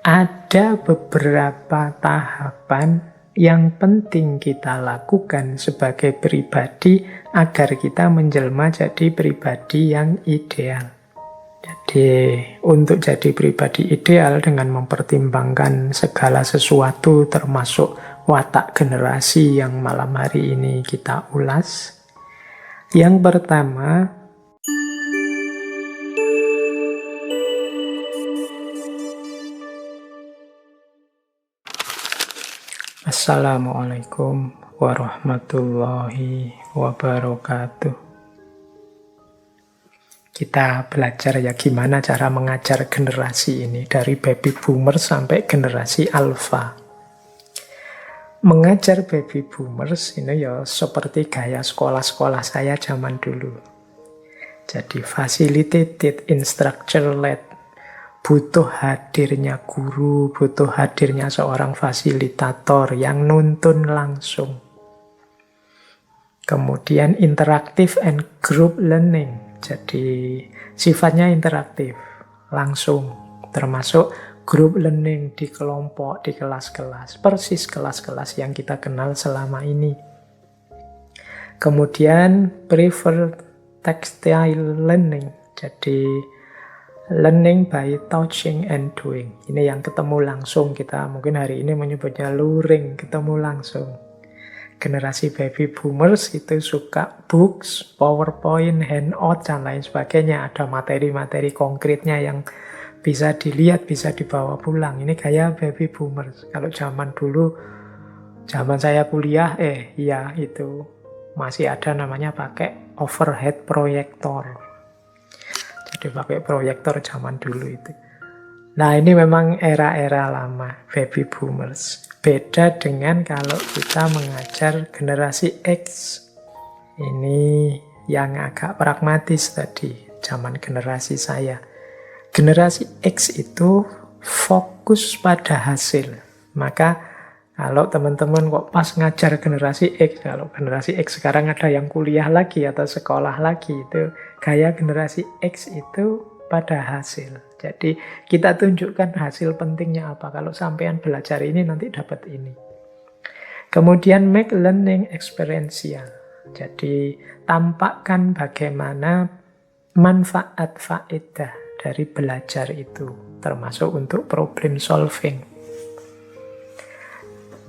ada beberapa tahapan yang penting kita lakukan sebagai pribadi agar kita menjelma jadi pribadi yang ideal. Jadi, untuk jadi pribadi ideal dengan mempertimbangkan segala sesuatu termasuk watak generasi yang malam hari ini kita ulas. Yang pertama, Assalamualaikum warahmatullahi wabarakatuh. Kita belajar ya gimana cara mengajar generasi ini dari baby boomers sampai generasi alpha. Mengajar baby boomers ini ya seperti gaya sekolah-sekolah saya zaman dulu. Jadi facilitated, instructor-led. Butuh hadirnya guru, butuh hadirnya seorang fasilitator yang nuntun langsung. Kemudian interaktif and group learning. Jadi sifatnya interaktif, langsung. Termasuk group learning di kelompok, di kelas-kelas. Persis kelas-kelas yang kita kenal selama ini. Kemudian prefer tactile learning. Jadi learning by touching and doing. Ini yang ketemu langsung, kita mungkin hari ini menyebutnya luring, ketemu langsung. Generasi baby boomers itu suka books, PowerPoint, handout, dan lain sebagainya. Ada materi-materi konkretnya yang bisa dilihat, bisa dibawa pulang. Ini gaya baby boomers. Kalau zaman dulu, zaman saya kuliah, iya itu masih ada namanya pakai overhead projector. Jadi pakai proyektor zaman dulu itu. Nah, ini memang era-era lama, baby boomers. Beda dengan kalau kita mengajar generasi X. Ini yang agak pragmatis tadi, zaman generasi saya. Generasi X itu fokus pada hasil. Maka kalau teman-teman kok pas ngajar generasi X, kalau generasi X sekarang ada yang kuliah lagi atau sekolah lagi, itu gaya generasi X itu pada hasil. Jadi kita tunjukkan hasil pentingnya apa. Kalau sampean belajar ini nanti dapat ini. Kemudian make learning experiential. Jadi tampakkan bagaimana manfaat faedah dari belajar itu. Termasuk untuk problem solving.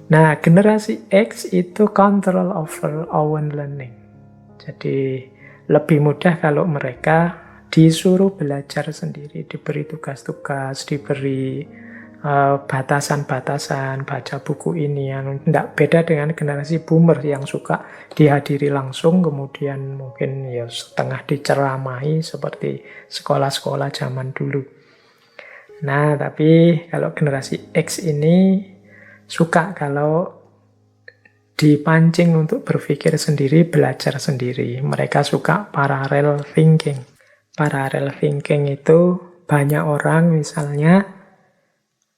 Nah, generasi X itu control over own learning. Jadi lebih mudah kalau mereka disuruh belajar sendiri, diberi tugas-tugas, diberi batasan-batasan, baca buku ini. Yang tidak beda dengan generasi boomer yang suka dihadiri langsung, kemudian mungkin ya setengah diceramahi seperti sekolah-sekolah zaman dulu. Nah, tapi kalau generasi X ini suka kalau dipancing untuk berpikir sendiri, belajar sendiri. Mereka suka parallel thinking. Parallel thinking itu banyak orang misalnya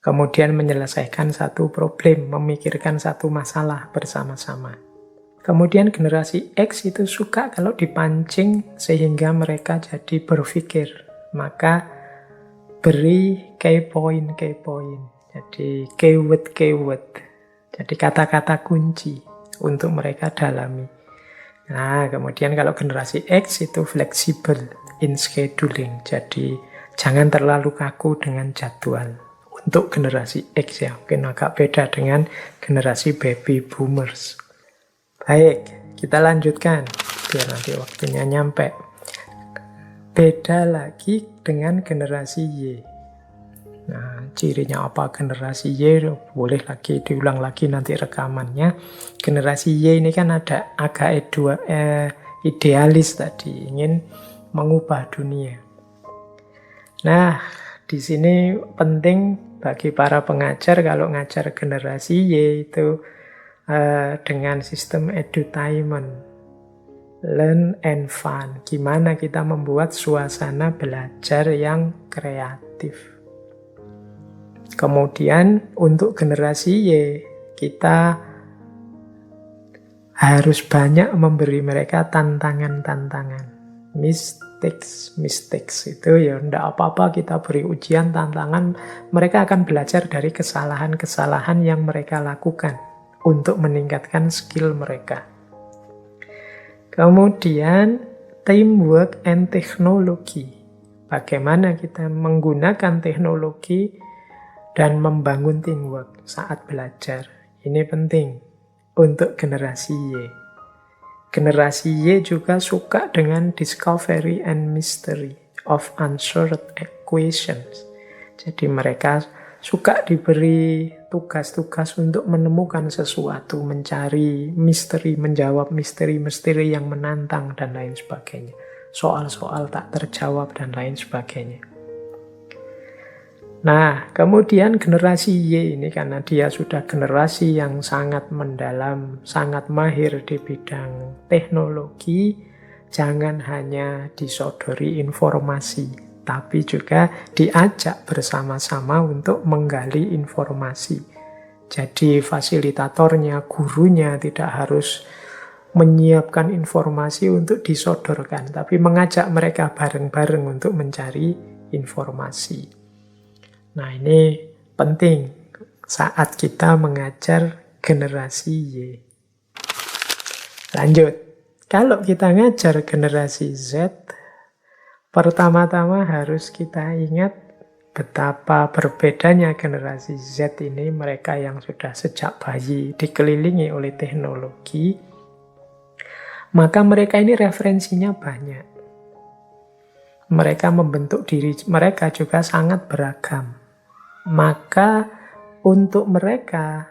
kemudian menyelesaikan satu problem, memikirkan satu masalah bersama-sama. Kemudian generasi X itu suka kalau dipancing sehingga mereka jadi berpikir. Maka beri key point. Jadi keyword. Jadi kata-kata kunci untuk mereka dalami. Nah, kemudian kalau generasi X itu fleksibel in scheduling. Jadi jangan terlalu kaku dengan jadwal. Untuk generasi X ya, mungkin agak beda dengan generasi baby boomers. Baik, kita lanjutkan biar nanti waktunya nyampe. Beda lagi dengan generasi Y. Nah, cirinya apa generasi Y? Boleh lagi diulang lagi nanti rekamannya. Generasi Y ini kan ada agak idealis tadi, ingin mengubah dunia. Nah, di sini penting bagi para pengajar kalau ngajar generasi Y itu dengan sistem edutainment, learn and fun. Gimana kita membuat suasana belajar yang kreatif. Kemudian untuk generasi Y, kita harus banyak memberi mereka tantangan-tantangan. mistakes itu ya ndak apa-apa, kita beri ujian, tantangan, mereka akan belajar dari kesalahan-kesalahan yang mereka lakukan untuk meningkatkan skill mereka. Kemudian teamwork and technology. Bagaimana kita menggunakan teknologi dan membangun teamwork saat belajar. Ini penting untuk generasi Y. Generasi Y juga suka dengan discovery and mystery of answered questions. Jadi mereka suka diberi tugas-tugas untuk menemukan sesuatu, mencari misteri, menjawab misteri-misteri yang menantang dan lain sebagainya. Soal-soal tak terjawab dan lain sebagainya. Nah, kemudian generasi Y ini karena dia sudah generasi yang sangat mendalam, sangat mahir di bidang teknologi, jangan hanya disodori informasi, tapi juga diajak bersama-sama untuk menggali informasi. Jadi fasilitatornya, gurunya tidak harus menyiapkan informasi untuk disodorkan, tapi mengajak mereka bareng-bareng untuk mencari informasi. Nah, ini penting saat kita mengajar generasi Y. Lanjut, kalau kita ngajar generasi Z, pertama-tama harus kita ingat betapa berbedanya generasi Z ini, mereka yang sudah sejak bayi dikelilingi oleh teknologi, maka mereka ini referensinya banyak. Mereka membentuk diri mereka juga sangat beragam. Maka untuk mereka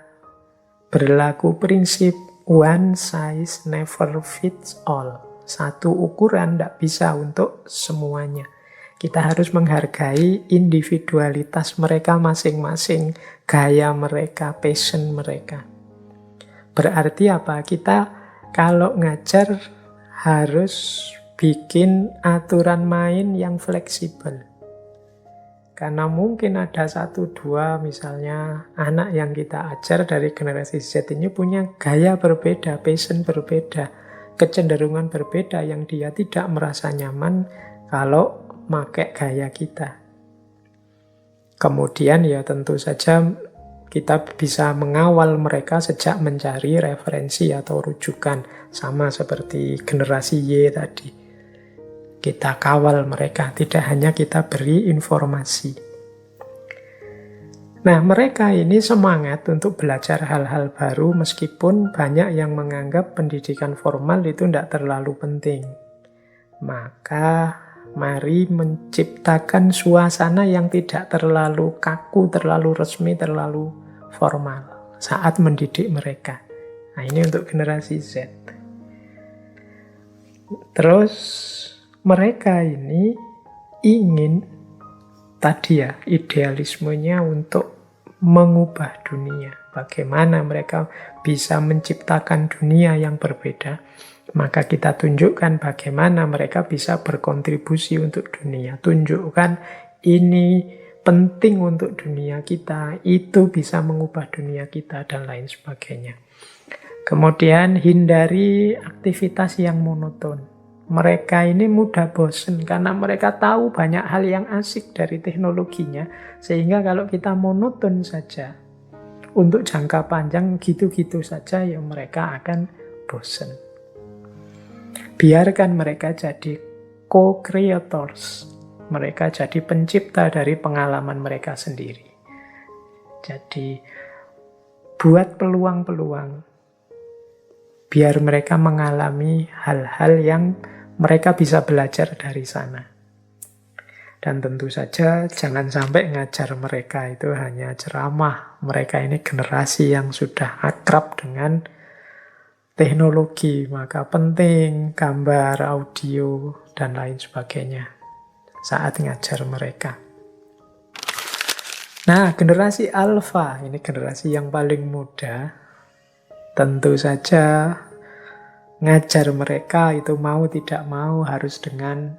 berlaku prinsip one size never fits all. Satu ukuran tidak bisa untuk semuanya. Kita harus menghargai individualitas mereka masing-masing, gaya mereka, passion mereka. Berarti apa? Kita kalau ngajar harus bikin aturan main yang fleksibel. Karena mungkin ada 1-2 misalnya anak yang kita ajar dari generasi Z ini punya gaya berbeda, passion berbeda, kecenderungan berbeda yang dia tidak merasa nyaman kalau pakai gaya kita. Kemudian ya tentu saja kita bisa mengawal mereka sejak mencari referensi atau rujukan, sama seperti generasi Y tadi. Kita kawal mereka, tidak hanya kita beri informasi. Nah, mereka ini semangat untuk belajar hal-hal baru meskipun banyak yang menganggap pendidikan formal itu tidak terlalu penting. Maka mari menciptakan suasana yang tidak terlalu kaku, terlalu resmi, terlalu formal saat mendidik mereka. Nah, ini untuk generasi Z. Terus mereka ini ingin tadi ya idealismenya untuk mengubah dunia. Bagaimana mereka bisa menciptakan dunia yang berbeda, maka kita tunjukkan bagaimana mereka bisa berkontribusi untuk dunia. Tunjukkan ini penting untuk dunia kita, itu bisa mengubah dunia kita, dan lain sebagainya. Kemudian hindari aktivitas yang monoton. Mereka ini mudah bosen karena mereka tahu banyak hal yang asik dari teknologinya, sehingga kalau kita monoton saja untuk jangka panjang gitu-gitu saja, ya mereka akan bosen. Biarkan mereka jadi co-creators, mereka jadi pencipta dari pengalaman mereka sendiri. Jadi buat peluang-peluang biar mereka mengalami hal-hal yang mereka bisa belajar dari sana. Dan tentu saja jangan sampai ngajar mereka itu hanya ceramah. Mereka ini generasi yang sudah akrab dengan teknologi, maka penting gambar, audio, dan lain sebagainya saat ngajar mereka. Nah, generasi alfa, ini generasi yang paling muda. Tentu saja ngajar mereka itu mau tidak mau harus dengan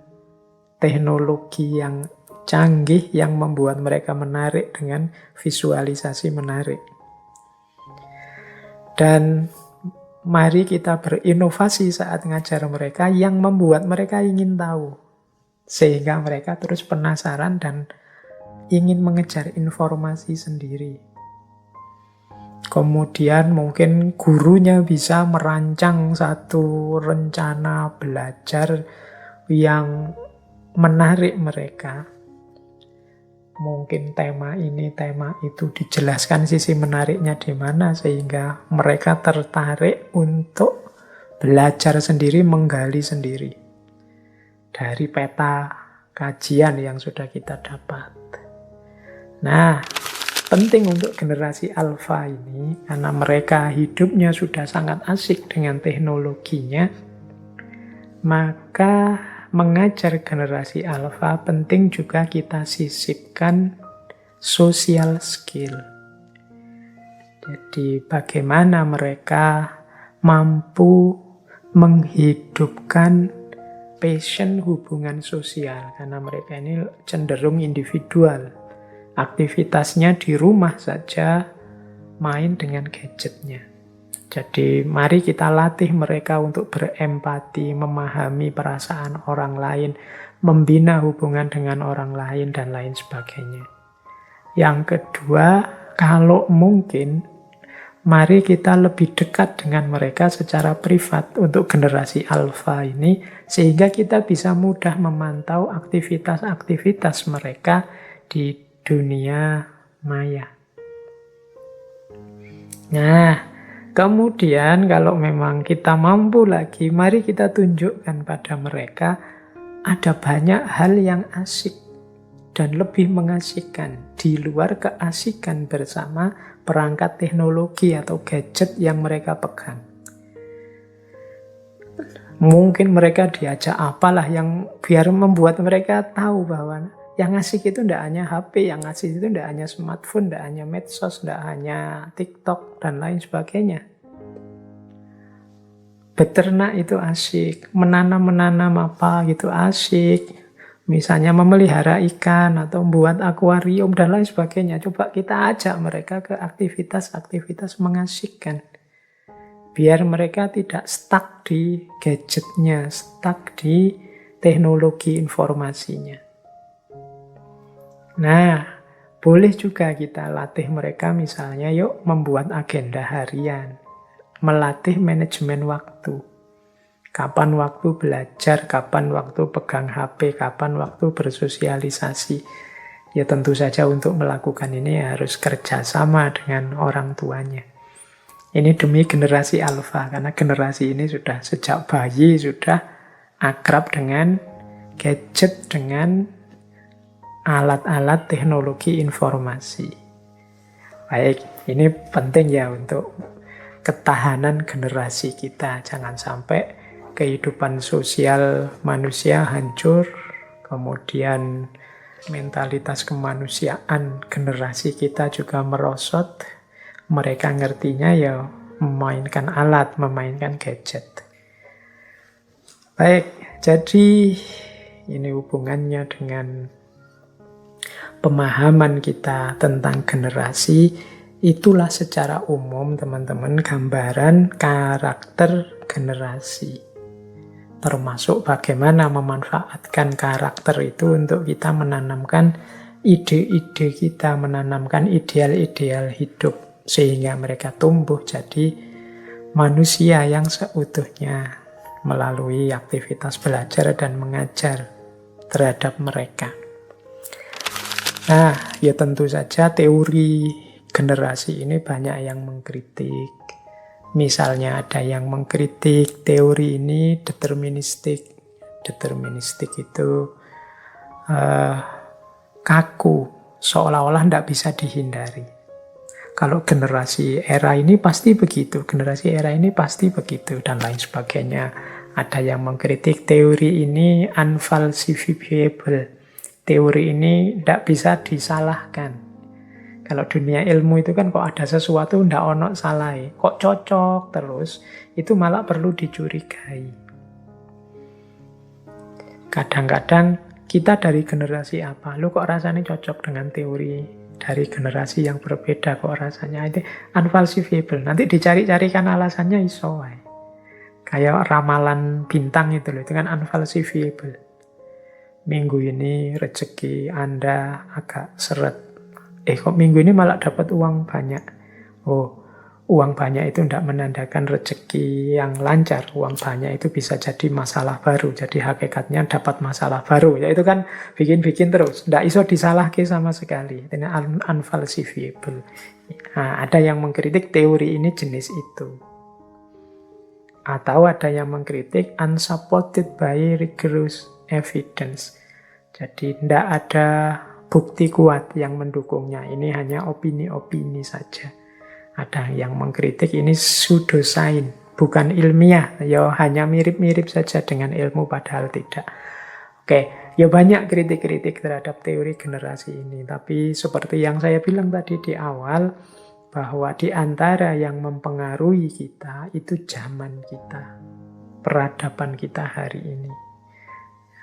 teknologi yang canggih yang membuat mereka menarik dengan visualisasi menarik. Dan mari kita berinovasi saat ngajar mereka yang membuat mereka ingin tahu. Sehingga mereka terus penasaran dan ingin mengejar informasi sendiri. Kemudian mungkin gurunya bisa merancang satu rencana belajar yang menarik mereka. Mungkin tema ini, tema itu dijelaskan sisi menariknya di mana sehingga mereka tertarik untuk belajar sendiri, menggali sendiri dari peta kajian yang sudah kita dapat. Nah, penting untuk generasi alfa ini, karena mereka hidupnya sudah sangat asik dengan teknologinya, maka mengajar generasi alfa penting juga kita sisipkan social skill. Jadi bagaimana mereka mampu menghidupkan passion hubungan sosial, karena mereka ini cenderung individual. Aktivitasnya di rumah saja, main dengan gadgetnya. Jadi mari kita latih mereka untuk berempati, memahami perasaan orang lain, membina hubungan dengan orang lain, dan lain sebagainya. Yang kedua, kalau mungkin, mari kita lebih dekat dengan mereka secara privat untuk generasi alfa ini, sehingga kita bisa mudah memantau aktivitas-aktivitas mereka di dunia maya. Nah, kemudian kalau memang kita mampu lagi, mari kita tunjukkan pada mereka ada banyak hal yang asik dan lebih mengasihkan di luar keasikan bersama perangkat teknologi atau gadget yang mereka pegang. Mungkin mereka diajak apalah yang biar membuat mereka tahu bahwa yang asik itu tidak hanya HP, yang asik itu tidak hanya smartphone, tidak hanya medsos, tidak hanya TikTok, dan lain sebagainya. Beternak itu asik, menanam apa gitu asik. Misalnya memelihara ikan atau membuat akuarium dan lain sebagainya. Coba kita ajak mereka ke aktivitas-aktivitas mengasihkan. Biar mereka tidak stuck di gadgetnya, stuck di teknologi informasinya. Nah, boleh juga kita latih mereka misalnya yuk membuat agenda harian. Melatih manajemen waktu. Kapan waktu belajar, kapan waktu pegang HP, kapan waktu bersosialisasi. Ya tentu saja untuk melakukan ini harus kerjasama dengan orang tuanya. Ini demi generasi alfa, karena generasi ini sudah sejak bayi sudah akrab dengan gadget, dengan alat-alat teknologi informasi. Baik, ini penting ya untuk ketahanan generasi kita. Jangan sampai kehidupan sosial manusia hancur, kemudian mentalitas kemanusiaan generasi kita juga merosot. Mereka ngertinya ya memainkan alat, memainkan gadget. Baik, jadi ini hubungannya dengan pemahaman kita tentang generasi. Itulah secara umum teman-teman gambaran karakter generasi. Termasuk bagaimana memanfaatkan karakter itu untuk kita menanamkan ide-ide kita, menanamkan ideal-ideal hidup. Sehingga mereka tumbuh jadi manusia yang seutuhnya melalui aktivitas belajar dan mengajar terhadap mereka. Nah, ya tentu saja teori generasi ini banyak yang mengkritik. Misalnya ada yang mengkritik teori ini deterministik. Deterministik itu kaku, seolah-olah tidak bisa dihindari. Kalau generasi era ini pasti begitu, generasi era ini pasti begitu, dan lain sebagainya. Ada yang mengkritik teori ini unfalsifiable. Teori ini tidak bisa disalahkan. Kalau dunia ilmu itu kan kok ada sesuatu tidak ono salah, kok cocok terus, itu malah perlu dicurigai. Kadang-kadang kita dari generasi apa? Lu kok rasanya cocok dengan teori dari generasi yang berbeda kok rasanya itu unfalsifiable. Nanti dicari-carikan alasannya iso wae. Kayak ramalan bintang itu loh, itu kan unfalsifiable. Minggu ini rezeki Anda agak seret. Kok minggu ini malah dapat uang banyak. Oh, uang banyak itu tidak menandakan rezeki yang lancar. Uang banyak itu bisa jadi masalah baru. Jadi hakikatnya dapat masalah baru. Ya itu kan bikin-bikin terus. Tidak iso disalahkan sama sekali. Ini unfalsifiable. Nah, ada yang mengkritik teori ini jenis itu. Atau ada yang mengkritik unsupported by rigorous evidence. Jadi tidak ada bukti kuat yang mendukungnya. Ini hanya opini-opini saja. Ada yang mengkritik ini pseudosains, bukan ilmiah. Ya hanya mirip-mirip saja dengan ilmu padahal tidak. Oke, ya banyak kritik-kritik terhadap teori generasi ini. Tapi seperti yang saya bilang tadi di awal, bahwa di antara yang mempengaruhi kita itu zaman kita, peradaban kita hari ini.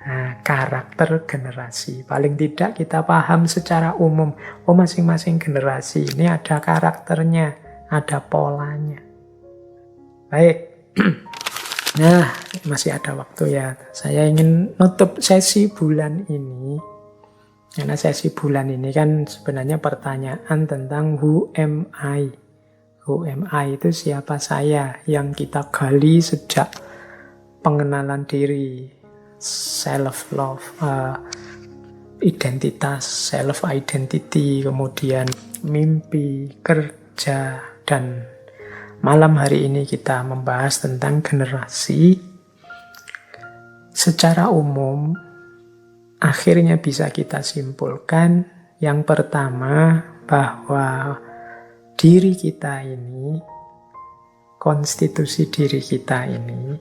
Nah, karakter generasi. Paling tidak kita paham secara umum, oh masing-masing generasi ini ada karakternya, ada polanya. Baik. Nah, masih ada waktu ya. Saya ingin nutup sesi bulan ini. Karena sesi bulan ini kan sebenarnya pertanyaan tentang who am I? Who am I itu siapa saya yang kita gali sejak pengenalan diri, self-love, identitas, self-identity, kemudian mimpi, kerja, dan malam hari ini kita membahas tentang generasi. Secara umum, akhirnya bisa kita simpulkan yang pertama bahwa diri kita ini, konstitusi diri kita ini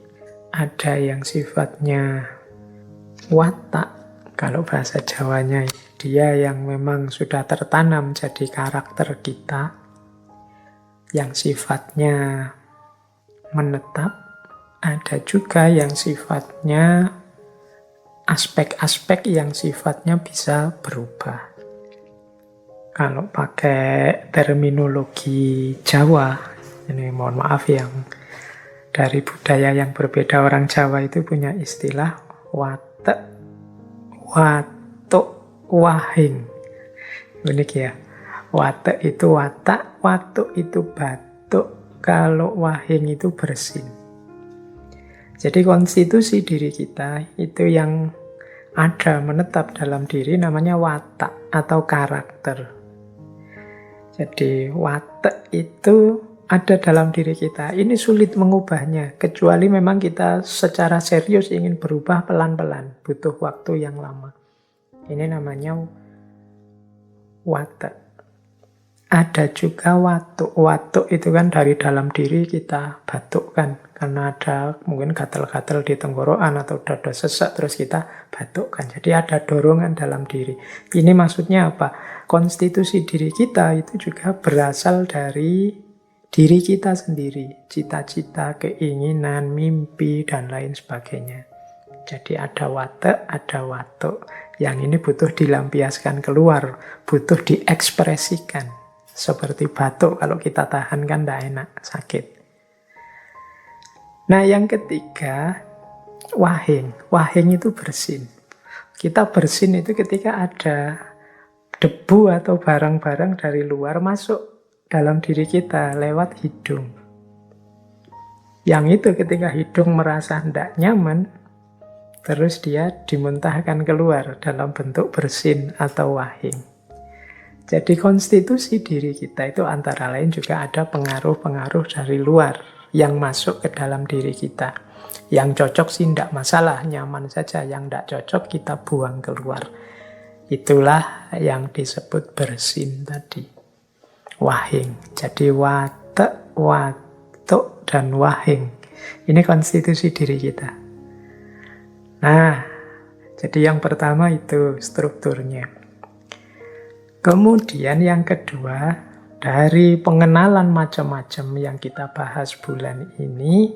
ada yang sifatnya watak, kalau bahasa Jawanya dia yang memang sudah tertanam jadi karakter kita, yang sifatnya menetap, ada juga yang sifatnya aspek-aspek yang sifatnya bisa berubah. Kalau pakai terminologi Jawa, ini mohon maaf yang dari budaya yang berbeda, orang Jawa itu punya istilah watek, watuk, wahing. Unik ya. Watek itu watak, watuk itu batuk, kalau wahing itu bersin. Jadi konstitusi diri kita itu yang ada menetap dalam diri namanya watak atau karakter. Jadi watak itu ada dalam diri kita. Ini sulit mengubahnya, kecuali memang kita secara serius ingin berubah pelan-pelan, butuh waktu yang lama. Ini namanya watak. Ada juga watuk. Watuk itu kan dari dalam diri kita batukkan. Karena ada mungkin gatal-gatal di tenggorokan atau dada sesak, terus kita batukkan. Jadi ada dorongan dalam diri. Ini maksudnya apa? Konstitusi diri kita itu juga berasal dari diri kita sendiri. Cita-cita, keinginan, mimpi, dan lain sebagainya. Jadi ada watak, ada watuk. Yang ini butuh dilampiaskan keluar, butuh diekspresikan. Seperti batuk, kalau kita tahan kan tidak enak, sakit. Nah yang ketiga, wahing. Wahing itu bersin. Kita bersin itu ketika ada debu atau barang-barang dari luar masuk dalam diri kita lewat hidung. Yang itu ketika hidung merasa tidak nyaman, terus dia dimuntahkan keluar dalam bentuk bersin atau wahing. Jadi konstitusi diri kita itu antara lain juga ada pengaruh-pengaruh dari luar yang masuk ke dalam diri kita. Yang cocok sih tidak masalah, nyaman saja. Yang tidak cocok kita buang keluar. Itulah yang disebut bersin tadi. Wahing. Jadi watek, watuk, dan wahing. Ini konstitusi diri kita. Nah, jadi yang pertama itu strukturnya. Kemudian yang kedua, dari pengenalan macam-macam yang kita bahas bulan ini,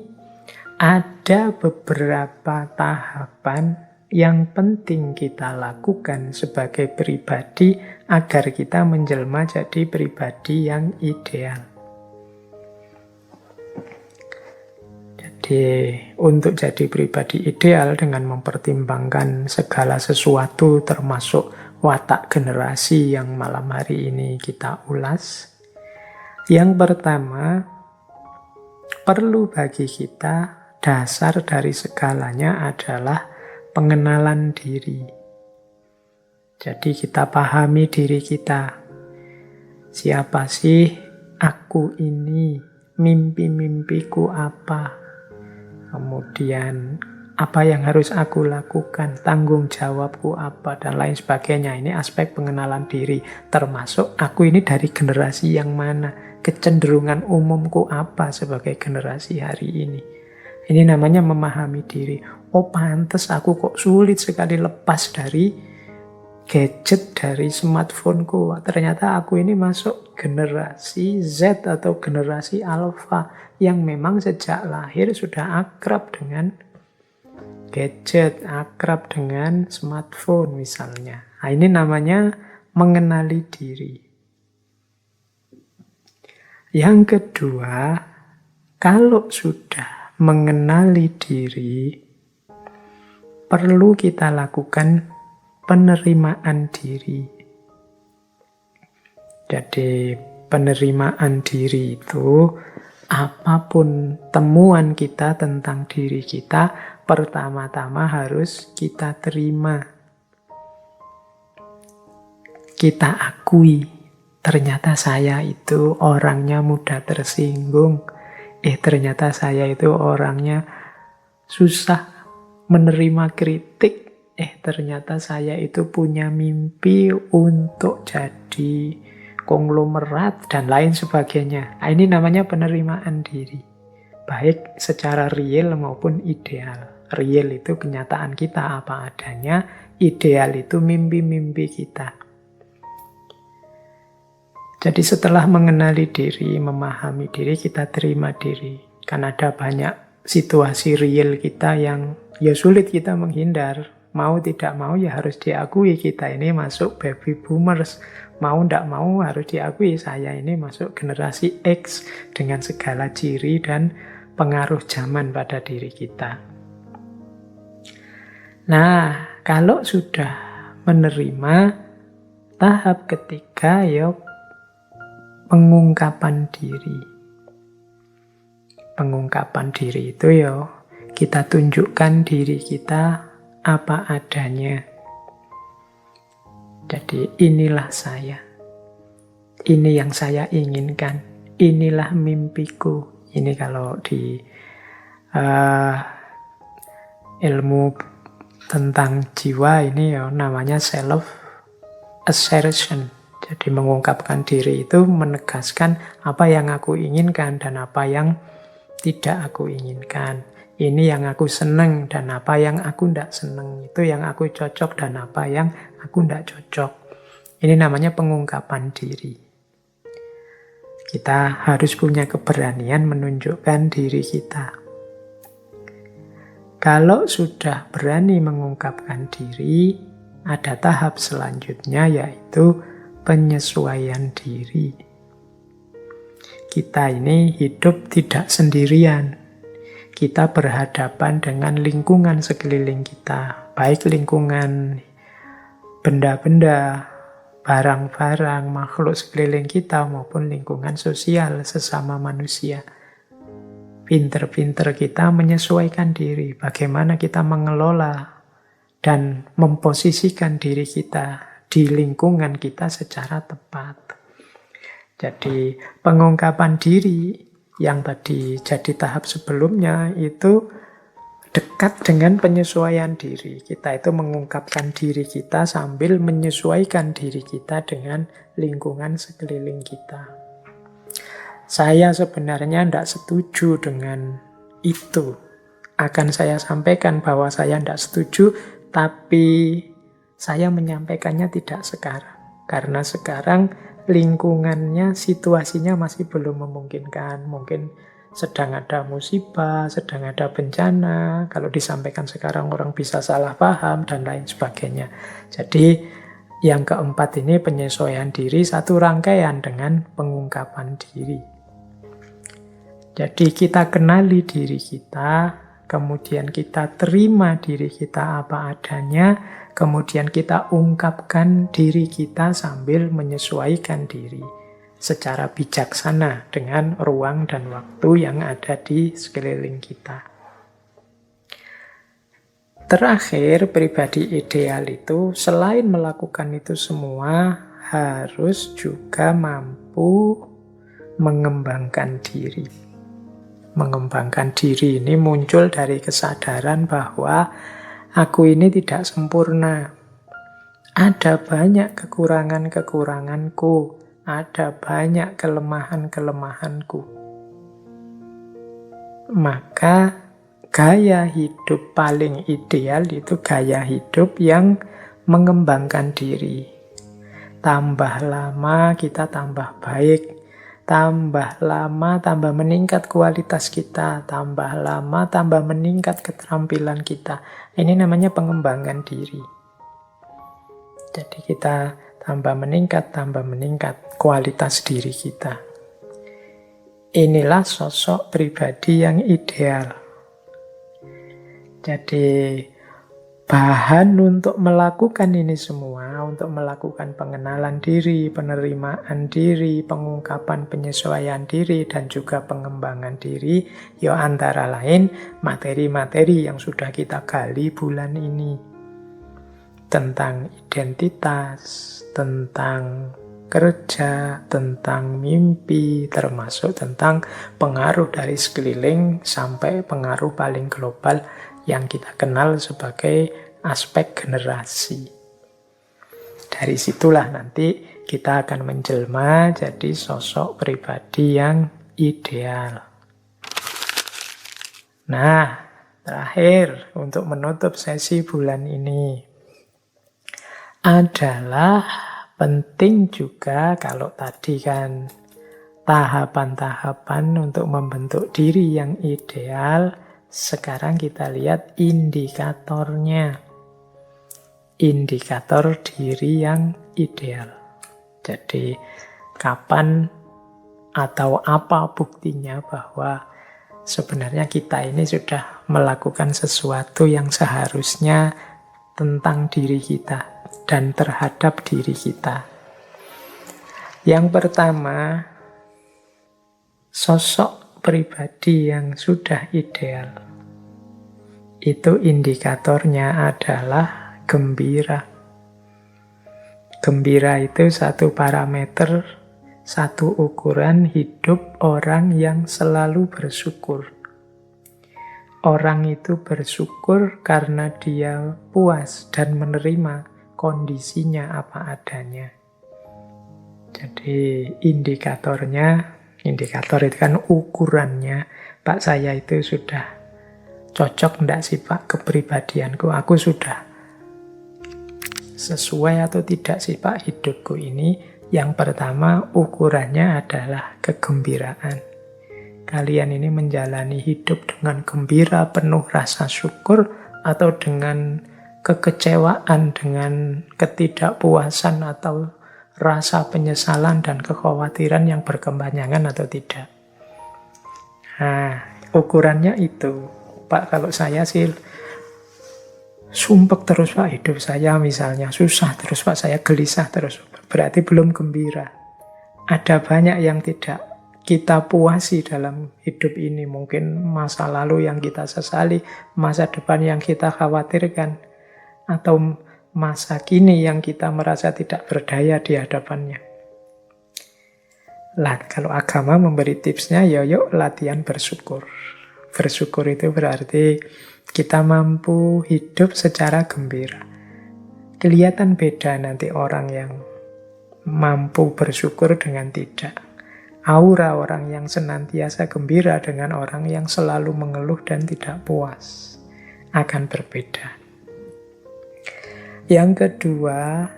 ada beberapa tahapan yang penting kita lakukan sebagai pribadi agar kita menjelma jadi pribadi yang ideal. Jadi untuk jadi pribadi ideal dengan mempertimbangkan segala sesuatu termasuk watak generasi yang malam hari ini kita ulas. Yang pertama, perlu bagi kita dasar dari segalanya adalah pengenalan diri. Jadi kita pahami diri kita. Siapa sih aku ini? Mimpi-mimpiku apa? Kemudian apa yang harus aku lakukan? Tanggung jawabku apa? Dan lain sebagainya. Ini aspek pengenalan diri. Termasuk aku ini dari generasi yang mana? Kecenderungan umumku apa sebagai generasi hari ini? Ini namanya memahami diri. Oh pantes aku kok sulit sekali lepas dari gadget, dari smartphoneku. Ternyata aku ini masuk generasi Z atau generasi Alpha yang memang sejak lahir sudah akrab dengan gadget, akrab dengan smartphone misalnya. Nah, ini namanya mengenali diri. Yang kedua, kalau sudah mengenali diri, perlu kita lakukan penerimaan diri. Jadi penerimaan diri itu apapun temuan kita tentang diri kita, pertama-tama harus kita terima. Kita akui, ternyata saya itu orangnya mudah tersinggung. Ternyata saya itu orangnya susah menerima kritik. Ternyata saya itu punya mimpi untuk jadi konglomerat dan lain sebagainya. Ini namanya penerimaan diri. Baik secara real maupun ideal. Real itu kenyataan kita apa adanya, ideal itu mimpi-mimpi kita. Jadi setelah mengenali diri, memahami diri, kita terima diri. Kan ada banyak situasi real kita yang ya sulit kita menghindar. Mau tidak mau ya harus diakui kita ini masuk baby boomers. Mau tidak mau harus diakui saya ini masuk generasi X dengan segala ciri dan pengaruh zaman pada diri kita. Nah, kalau sudah menerima, tahap ketiga ya pengungkapan diri. Pengungkapan diri itu ya kita tunjukkan diri kita apa adanya. Jadi inilah saya. Ini yang saya inginkan. Inilah mimpiku. Ini kalau di ilmu tentang jiwa ini ya namanya self assertion. Jadi mengungkapkan diri itu menegaskan apa yang aku inginkan dan apa yang tidak aku inginkan. Ini yang aku seneng dan apa yang aku tidak seneng. Itu yang aku cocok dan apa yang aku tidak cocok. Ini namanya pengungkapan diri. Kita harus punya keberanian menunjukkan diri kita. Kalau sudah berani mengungkapkan diri, ada tahap selanjutnya yaitu penyesuaian diri. Kita ini hidup tidak sendirian. Kita berhadapan dengan lingkungan sekeliling kita, baik lingkungan benda-benda, barang-barang, makhluk sekeliling kita maupun lingkungan sosial sesama manusia. Pinter-pinter kita menyesuaikan diri, bagaimana kita mengelola dan memposisikan diri kita di lingkungan kita secara tepat. Jadi pengungkapan diri yang tadi jadi tahap sebelumnya itu dekat dengan penyesuaian diri. Kita itu mengungkapkan diri kita sambil menyesuaikan diri kita dengan lingkungan sekeliling kita. Saya sebenarnya tidak setuju dengan itu. Akan saya sampaikan bahwa saya tidak setuju, tapi saya menyampaikannya tidak sekarang. Karena sekarang lingkungannya, situasinya masih belum memungkinkan. Mungkin sedang ada musibah, sedang ada bencana. Kalau disampaikan sekarang orang bisa salah paham dan lain sebagainya. Jadi yang keempat ini penyesuaian diri, satu rangkaian dengan pengungkapan diri. Jadi kita kenali diri kita, kemudian kita terima diri kita apa adanya, kemudian kita ungkapkan diri kita sambil menyesuaikan diri secara bijaksana dengan ruang dan waktu yang ada di sekeliling kita. Terakhir, pribadi ideal itu selain melakukan itu semua, harus juga mampu mengembangkan diri. Mengembangkan diri ini muncul dari kesadaran bahwa aku ini tidak sempurna. Ada banyak kekurangan-kekuranganku. Ada banyak kelemahan-kelemahanku. Maka gaya hidup paling ideal itu gaya hidup yang mengembangkan diri. Tambah lama kita tambah baik. Tambah lama tambah meningkat kualitas kita. Tambah lama tambah meningkat keterampilan kita. Ini namanya pengembangan diri. Jadi kita tambah meningkat kualitas diri kita. Inilah sosok pribadi yang ideal. Jadi bahan untuk melakukan ini semua, untuk melakukan pengenalan diri, penerimaan diri, pengungkapan penyesuaian diri, dan juga pengembangan diri, ya antara lain materi-materi yang sudah kita gali bulan ini. Tentang identitas, tentang kerja, tentang mimpi, termasuk tentang pengaruh dari sekeliling sampai pengaruh paling global yang kita kenal sebagai aspek generasi. Dari situlah nanti kita akan menjelma jadi sosok pribadi yang ideal. Nah, terakhir untuk menutup sesi bulan ini adalah penting juga, kalau tadi kan tahapan-tahapan untuk membentuk diri yang ideal, sekarang kita lihat indikatornya. Indikator diri yang ideal. Jadi kapan atau apa buktinya bahwa sebenarnya kita ini sudah melakukan sesuatu yang seharusnya tentang diri kita dan terhadap diri kita. Yang pertama, sosok pribadi yang sudah ideal. Itu indikatornya adalah gembira. Gembira itu satu parameter, satu ukuran hidup orang yang selalu bersyukur. Orang itu bersyukur karena dia puas dan menerima kondisinya apa adanya. Jadi indikator itu kan ukurannya. Pak, saya itu sudah cocok enggak sih Pak kepribadianku? Aku sudah sesuai atau tidak sih Pak hidupku ini? Yang pertama ukurannya adalah kegembiraan. Kalian ini menjalani hidup dengan gembira, penuh rasa syukur, atau dengan kekecewaan, dengan ketidakpuasan, atau rasa penyesalan dan kekhawatiran yang berkepanjangan atau tidak. Nah, ukurannya itu. Pak, kalau saya sih sumpek terus Pak hidup saya, misalnya susah terus Pak, saya gelisah terus, berarti belum gembira. Ada banyak yang tidak kita puasi dalam hidup ini. Mungkin masa lalu yang kita sesali, masa depan yang kita khawatirkan, atau masa kini yang kita merasa tidak berdaya di hadapannya. Lah, kalau agama memberi tipsnya, yuk latihan bersyukur. Bersyukur itu berarti kita mampu hidup secara gembira. Kelihatan beda nanti orang yang mampu bersyukur dengan tidak. Aura orang yang senantiasa gembira dengan orang yang selalu mengeluh dan tidak puas akan berbeda. Yang kedua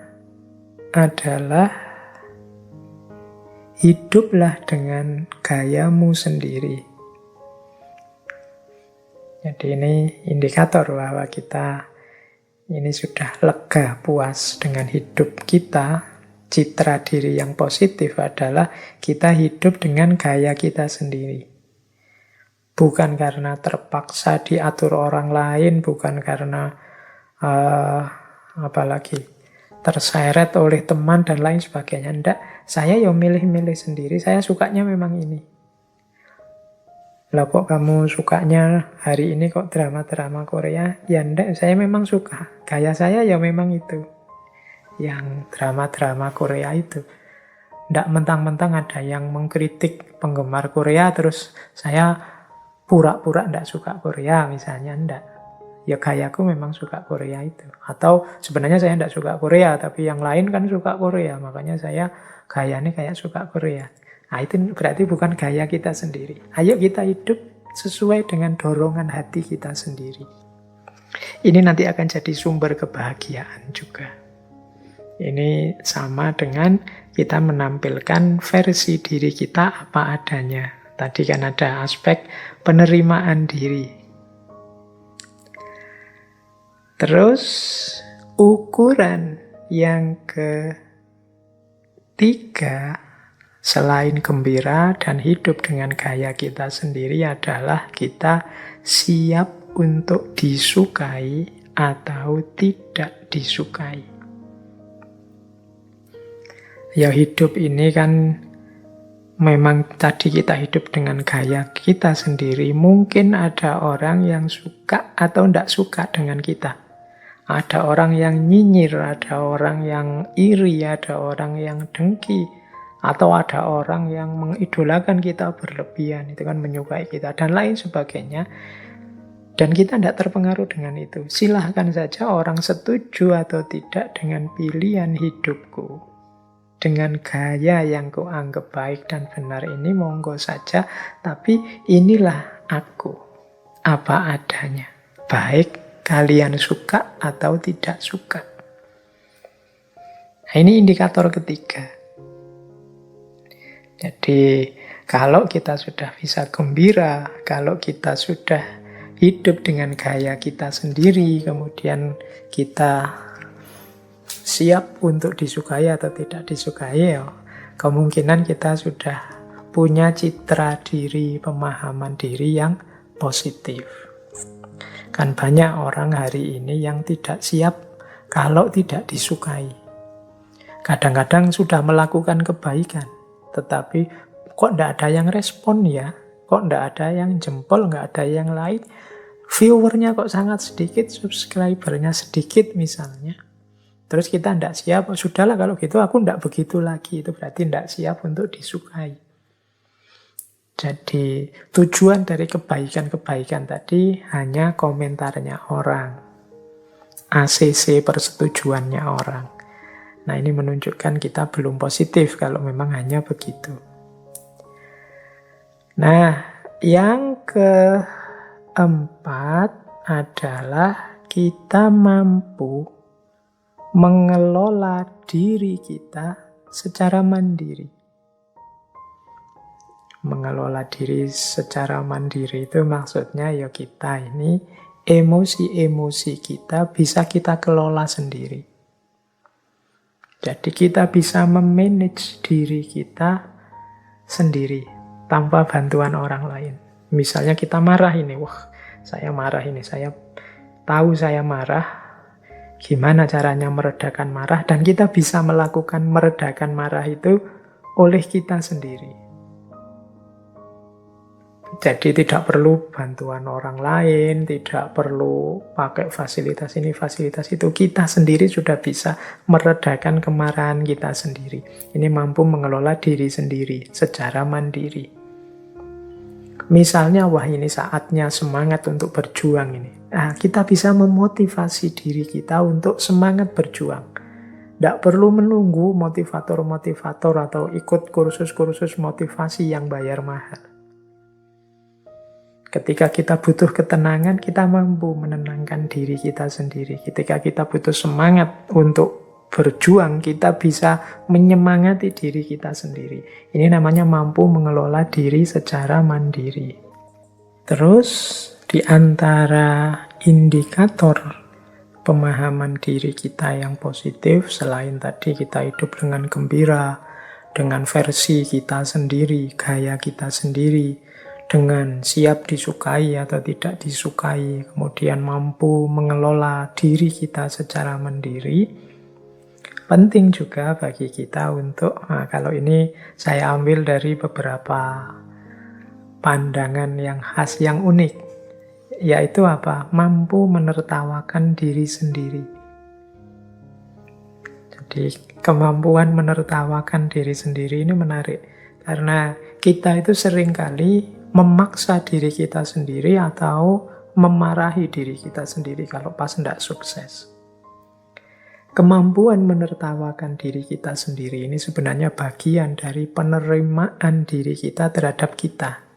adalah hiduplah dengan gayamu sendiri. Jadi ini indikator bahwa kita ini sudah lega, puas dengan hidup kita. Citra diri yang positif adalah kita hidup dengan gaya kita sendiri. Bukan karena terpaksa diatur orang lain, bukan karena apalagi terseret oleh teman dan lain sebagainya. Enggak, saya ya milih-milih sendiri, saya sukanya memang ini. Lah kok kamu sukanya hari ini kok drama-drama Korea? Ya enggak, saya memang suka. Gaya saya ya memang itu. Yang drama-drama Korea itu. Enggak mentang-mentang ada yang mengkritik penggemar Korea terus saya pura-pura enggak suka Korea misalnya, enggak. Ya gayaku memang suka Korea itu. Atau sebenarnya saya enggak suka Korea, tapi yang lain kan suka Korea. Makanya saya gayanya kayak suka Korea. Nah itu berarti bukan gaya kita sendiri. Ayo kita hidup sesuai dengan dorongan hati kita sendiri. Ini nanti akan jadi sumber kebahagiaan juga. Ini sama dengan kita menampilkan versi diri kita apa adanya. Tadi kan ada aspek penerimaan diri. Terus ukuran yang ketiga, selain gembira dan hidup dengan gaya kita sendiri adalah kita siap untuk disukai atau tidak disukai. Ya hidup ini kan memang tadi kita hidup dengan gaya kita sendiri. Mungkin ada orang yang suka atau tidak suka dengan kita. Ada orang yang nyinyir, ada orang yang iri, ada orang yang dengki. Atau ada orang yang mengidolakan kita berlebihan, itu kan menyukai kita, dan lain sebagainya. Dan kita tidak terpengaruh dengan itu. Silahkan saja orang setuju atau tidak dengan pilihan hidupku. Dengan gaya yang kuanggap baik dan benar ini, monggo saja. Tapi inilah aku, apa adanya. Baik kalian suka atau tidak suka. Nah, ini indikator ketiga. Jadi kalau kita sudah bisa gembira, kalau kita sudah hidup dengan gaya kita sendiri, kemudian kita siap untuk disukai atau tidak disukai, ya, kemungkinan kita sudah punya citra diri, pemahaman diri yang positif. Kan banyak orang hari ini yang tidak siap kalau tidak disukai. Kadang-kadang sudah melakukan kebaikan, tetapi kok tidak ada yang respon ya? Kok tidak ada yang jempol, nggak ada yang like? Viewernya kok sangat sedikit, subscribernya sedikit misalnya. Terus kita tidak siap, oh, sudahlah kalau gitu aku tidak begitu lagi. Itu berarti tidak siap untuk disukai. Jadi tujuan dari kebaikan-kebaikan tadi hanya komentarnya orang. ACC persetujuannya orang. Nah ini menunjukkan kita belum positif kalau memang hanya begitu. Nah yang keempat adalah kita mampu mengelola diri kita secara mandiri. Mengelola diri secara mandiri itu maksudnya ya kita ini emosi-emosi kita bisa kita kelola sendiri. Jadi kita bisa memanage diri kita sendiri tanpa bantuan orang lain. Misalnya kita marah ini, wah saya marah ini, saya tahu saya marah, gimana caranya meredakan marah, dan kita bisa melakukan meredakan marah itu oleh kita sendiri. Jadi tidak perlu bantuan orang lain, tidak perlu pakai fasilitas ini, fasilitas itu. Kita sendiri sudah bisa meredakan kemarahan kita sendiri. Ini mampu mengelola diri sendiri secara mandiri. Misalnya, wah ini saatnya semangat untuk berjuang ini. Nah, kita bisa memotivasi diri kita untuk semangat berjuang. Tidak perlu menunggu motivator-motivator atau ikut kursus-kursus motivasi yang bayar mahal. Ketika kita butuh ketenangan, kita mampu menenangkan diri kita sendiri. Ketika kita butuh semangat untuk berjuang, kita bisa menyemangati diri kita sendiri. Ini namanya mampu mengelola diri secara mandiri. Terus, Di antara indikator pemahaman diri kita yang positif, selain tadi kita hidup dengan gembira, dengan versi kita sendiri, gaya kita sendiri, dengan siap disukai atau tidak disukai, kemudian mampu mengelola diri kita secara mandiri, penting juga bagi kita untuk, kalau ini saya ambil dari beberapa pandangan yang khas, yang unik, yaitu apa? Mampu menertawakan diri sendiri. Jadi kemampuan menertawakan diri sendiri ini menarik, karena kita itu seringkali memaksa diri kita sendiri atau memarahi diri kita sendiri kalau pas tidak sukses. Kemampuan menertawakan diri kita sendiri ini sebenarnya bagian dari penerimaan diri kita terhadap kita.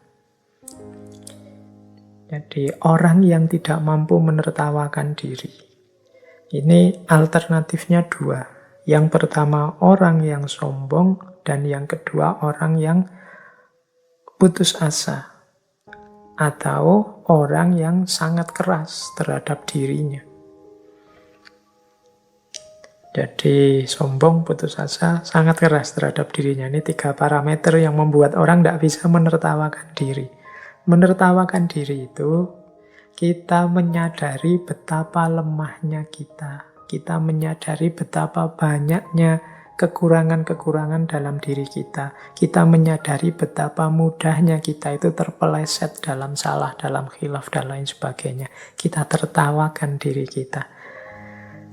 Jadi orang yang tidak mampu menertawakan diri, ini alternatifnya dua. Yang pertama orang yang sombong, dan yang kedua orang yang putus asa, atau orang yang sangat keras terhadap dirinya. Jadi sombong, putus asa, sangat keras terhadap dirinya. Ini 3 parameter yang membuat orang tidak bisa menertawakan diri. Menertawakan diri itu kita menyadari betapa lemahnya kita. Kita menyadari betapa banyaknya kekurangan-kekurangan dalam diri kita. Kita menyadari betapa mudahnya kita itu terpeleset dalam salah, dalam khilaf, dan lain sebagainya. Kita tertawakan diri kita.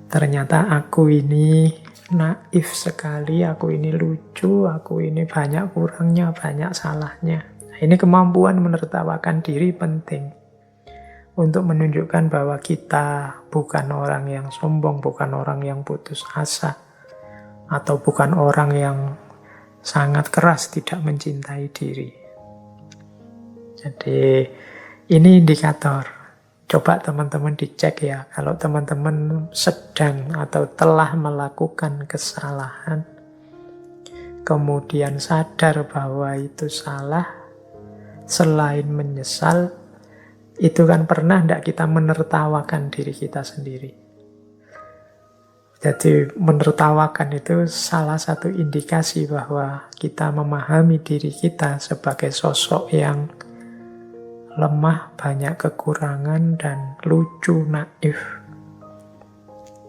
Ternyata aku ini naif sekali, aku ini lucu, aku ini banyak kurangnya, banyak salahnya. Nah, ini kemampuan menertawakan diri penting untuk menunjukkan bahwa kita bukan orang yang sombong, bukan orang yang putus asa, atau bukan orang yang sangat keras tidak mencintai diri. Jadi ini indikator. Coba teman-teman dicek ya, kalau teman-teman sedang atau telah melakukan kesalahan, kemudian sadar bahwa itu salah, selain menyesal, itu kan pernah tidak kita menertawakan diri kita sendiri. Jadi menertawakan itu salah satu indikasi bahwa kita memahami diri kita sebagai sosok yang lemah, banyak kekurangan, dan lucu, naif.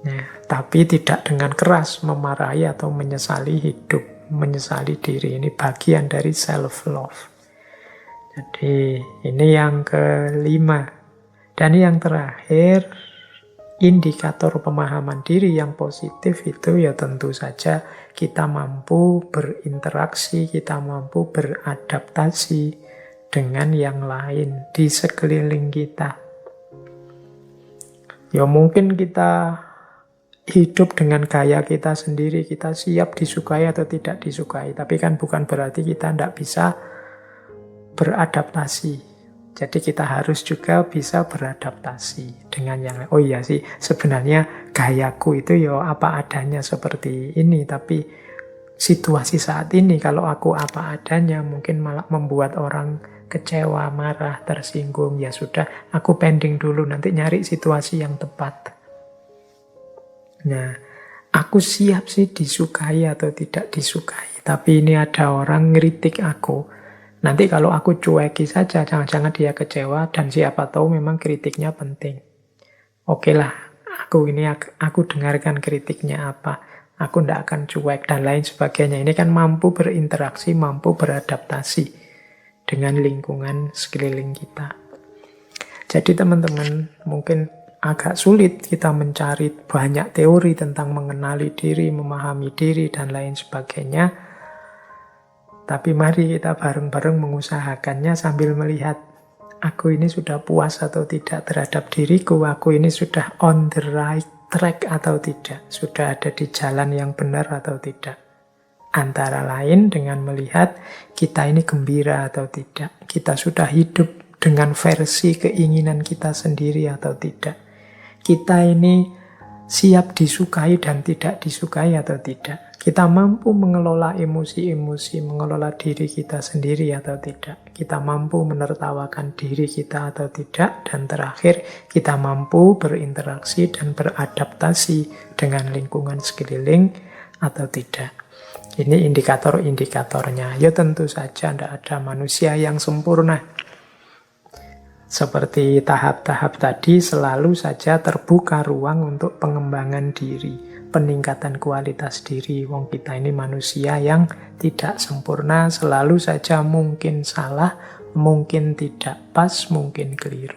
Nah, tapi tidak dengan keras memarahi atau menyesali hidup, menyesali diri. Ini bagian dari self-love. Jadi ini yang kelima. Dan yang terakhir, indikator pemahaman diri yang positif itu ya tentu saja kita mampu berinteraksi, kita mampu beradaptasi dengan yang lain di sekeliling kita. Ya mungkin kita hidup dengan gaya kita sendiri, kita siap disukai atau tidak disukai, tapi kan bukan berarti kita tidak bisa beradaptasi. Jadi kita harus juga bisa beradaptasi dengan yang lain. Oh iya sih, sebenarnya gayaku itu ya apa adanya seperti ini, tapi situasi saat ini kalau aku apa adanya mungkin malah membuat orang kecewa, marah, tersinggung. Ya sudah, aku pending dulu, nanti nyari situasi yang tepat. Nah, aku siap sih disukai atau tidak disukai, tapi ini ada orang ngeritik aku. Nanti kalau aku cueki saja, jangan-jangan dia kecewa, dan siapa tahu memang kritiknya penting. Oke lah, aku dengarkan kritiknya apa. Aku tidak akan cuek, dan lain sebagainya. Ini kan mampu berinteraksi, mampu beradaptasi dengan lingkungan sekeliling kita. Jadi teman-teman, mungkin agak sulit kita mencari banyak teori tentang mengenali diri, memahami diri, dan lain sebagainya. Tapi mari kita bareng-bareng mengusahakannya sambil melihat, aku ini sudah puas atau tidak terhadap diriku, aku ini sudah on the right track atau tidak, sudah ada di jalan yang benar atau tidak. Antara lain dengan melihat kita ini gembira atau tidak, kita sudah hidup dengan versi keinginan kita sendiri atau tidak. Kita ini siap disukai dan tidak disukai atau tidak. Kita mampu mengelola emosi-emosi, mengelola diri kita sendiri atau tidak. Kita mampu menertawakan diri kita atau tidak. Dan terakhir, kita mampu berinteraksi dan beradaptasi dengan lingkungan sekeliling atau tidak. Ini indikator-indikatornya. Ya tentu saja tidak ada manusia yang sempurna. Seperti tahap-tahap tadi, selalu saja terbuka ruang untuk pengembangan diri, peningkatan kualitas diri. Wong kita ini manusia yang tidak sempurna, selalu saja mungkin salah, mungkin tidak pas, mungkin keliru.